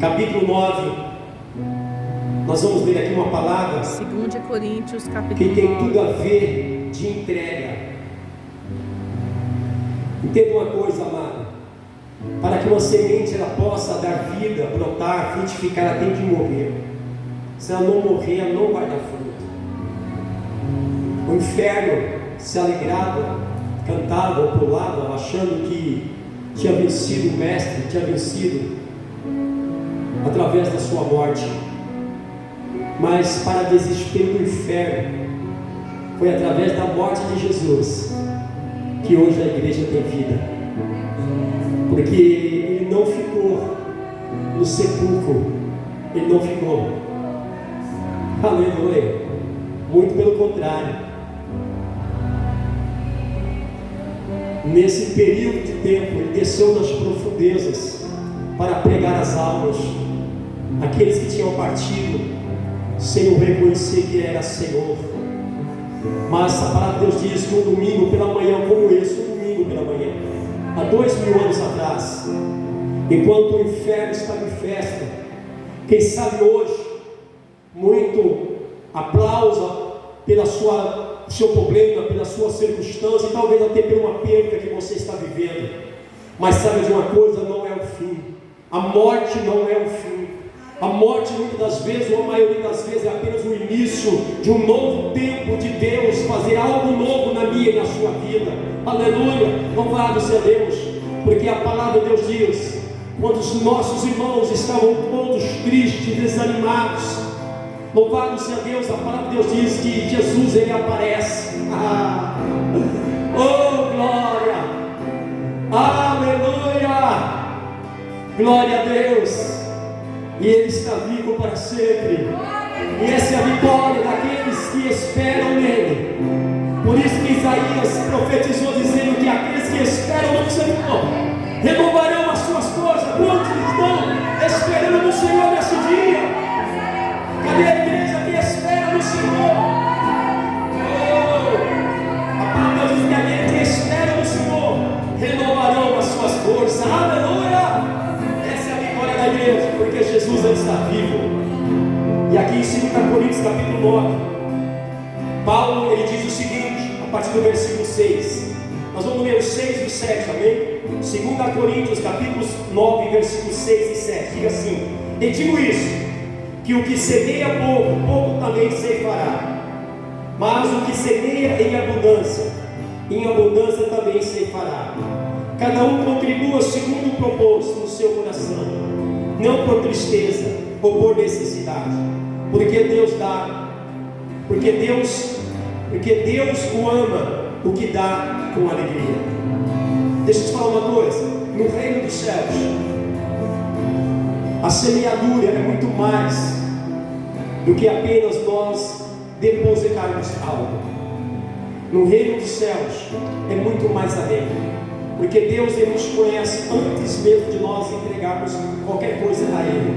capítulo 9, nós vamos ler aqui uma palavra 2 Coríntios, que capítulo tem 9. tudo a ver de entrega. Entenda uma coisa, amado: para que uma semente ela possa dar vida, brotar, frutificar, ela tem que morrer. Se ela não morrer, ela não vai dar fruto. O inferno se alegrava, cantava ou pulava, achando que tinha vencido o mestre, tinha vencido através da sua morte. Mas, para desespero do inferno, foi através da morte de Jesus que hoje a igreja tem vida. Porque ele não ficou no sepulcro, ele não ficou. Aleluia. Muito pelo contrário. Nesse período de tempo, ele desceu nas profundezas para pregar as almas, aqueles que tinham partido sem o reconhecer que era Senhor. Mas a palavra de Deus diz que um domingo pela manhã como esse, um domingo pela manhã, há 2000 anos atrás, enquanto o inferno estava em festa, quem sabe hoje, muito aplausa pela seu problema, pela sua circunstância, e talvez até por uma perda que você está vivendo. Mas sabe de uma coisa? Não é o fim. A morte não é o fim. A morte, muitas das vezes, ou a maioria das vezes, é apenas o início de um novo tempo de Deus fazer algo novo na minha e na sua vida. Aleluia, louvado seja Deus, porque a palavra de Deus diz: quando os nossos irmãos estavam todos tristes, desanimados, louvado seja Deus, a palavra de Deus diz que Jesus, ele aparece. Oh, glória, aleluia, glória a Deus. E ele está vivo para sempre. E essa é a vitória daqueles que esperam nele. Por isso que Isaías profetizou dizendo que aqueles que esperam no Senhor renovarão as suas forças. Quantos estão esperando no Senhor nesse dia? Cadê a igreja que espera no Senhor? Oh, a palavra diz que aqueles que esperam no Senhor renovarão as suas forças. Aleluia! Essa é a vitória da igreja, porque Jesus ele está vivo. E aqui em 2 Coríntios capítulo 9, Paulo ele diz o seguinte, a partir do versículo 6. Nós vamos ler os 6 e o 7, amém? 2 Coríntios capítulo 9, versículos 6 e 7, diga assim: e digo isso, que o que semeia pouco, pouco também ceifará. Mas o que semeia em abundância também ceifará. Cada um contribua segundo o propósito no seu coração, não por tristeza ou por necessidade, porque Deus dá, porque Deus o ama, o que dá com alegria. Deixa eu te falar uma coisa: no reino dos céus, a semeadura é muito mais do que apenas nós depositarmos algo. No reino dos céus é muito mais além, porque Deus ele nos conhece antes mesmo de nós entregarmos qualquer coisa a Ele.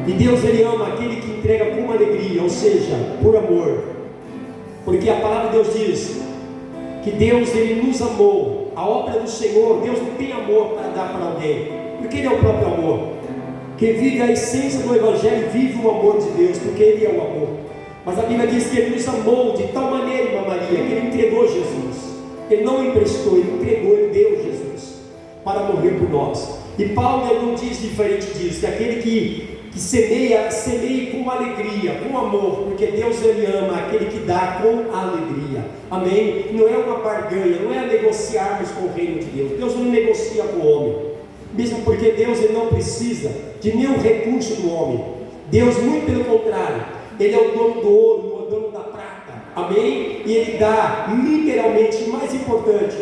E Deus ele ama aquele que entrega com alegria, ou seja, por amor. Porque a palavra de Deus diz que Deus ele nos amou. A obra do Senhor, Deus não tem amor para dar para alguém, porque Ele é o próprio amor. Quem vive a essência do Evangelho vive o amor de Deus, porque Ele é o amor. Mas a Bíblia diz que Ele nos amou de tal maneira, irmã Maria, que Ele entregou Jesus. Ele não emprestou, Ele entregou, Ele deu Jesus para morrer por nós. E Paulo ele não diz diferente disso, que aquele que semeia com alegria, com amor, porque Deus ele ama aquele que dá com alegria. Amém? Não é uma barganha, não é negociarmos com o reino de Deus. Deus não negocia com o homem, mesmo porque Deus ele não precisa de nenhum recurso do homem. Deus, muito pelo contrário, Ele é o dono do ouro, o dono da prata. Amém? E Ele dá, literalmente, mais importante,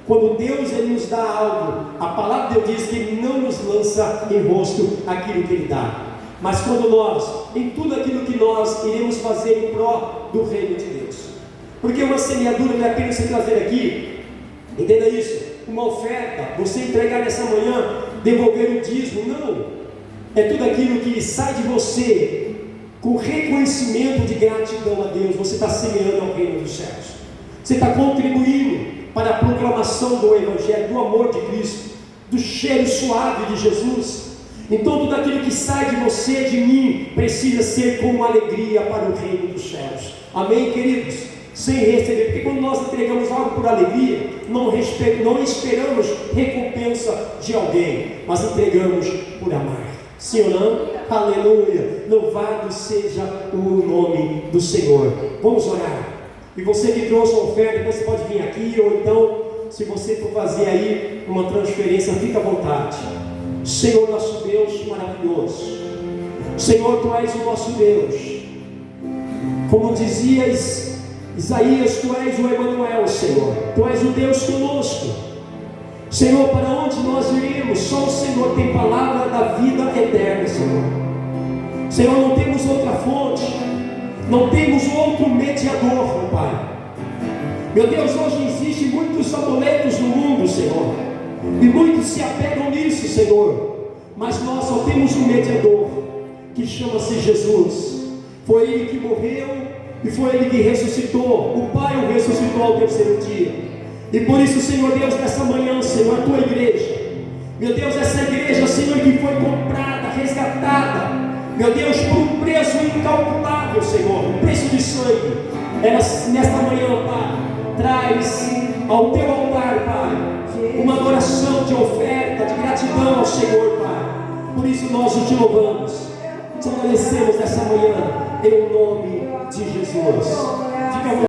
quando Deus ele nos dá algo, a palavra de Deus diz que Ele não nos lança em rosto aquilo que Ele dá. Mas quando nós, em tudo aquilo que nós iremos fazer em prol do reino de Deus, porque uma semeadura não é apenas você trazer aqui, entenda isso, uma oferta, você entregar nessa manhã, devolver o dízimo, não, é tudo aquilo que sai de você, com reconhecimento de gratidão a Deus. Você está semeando ao reino dos céus, você está contribuindo para a proclamação do Evangelho, do amor de Cristo, do cheiro suave de Jesus. Então tudo aquilo que sai de você, de mim, precisa ser com alegria para o reino dos céus. Amém, queridos? Sem receber, porque quando nós entregamos algo por alegria, não esperamos recompensa de alguém, mas entregamos por amar. Sim ou não? Aleluia! Louvado seja o nome do Senhor. Vamos orar. E você que trouxe a oferta, você pode vir aqui, ou então, se você for fazer aí uma transferência, fica à vontade. Senhor, nosso Deus maravilhoso, Senhor, Tu és o nosso Deus. Como dizias Isaías, Tu és o Emanuel, Senhor. Tu és o Deus conosco. Senhor, para onde nós iremos? Só o Senhor tem palavra da vida eterna, Senhor. Senhor, não temos outra fonte, não temos outro mediador, meu Pai. Meu Deus, hoje existem muitos amuletos no mundo, Senhor, e muitos se apegam nisso, Senhor, mas nós só temos um mediador, que chama-se Jesus. Foi Ele que morreu e foi Ele que ressuscitou. O Pai o ressuscitou ao terceiro dia. E por isso, Senhor Deus, nessa manhã, Senhor, a Tua igreja, meu Deus, essa igreja, Senhor, que foi comprada, resgatada, meu Deus, por um preço incalculável, Senhor, um preço de sangue, nesta manhã, Pai, traz ao Teu altar, Pai, uma adoração de oferta, de gratidão ao Senhor, Pai. Por isso nós Te louvamos, Te agradecemos nessa manhã, em nome de Jesus. Fica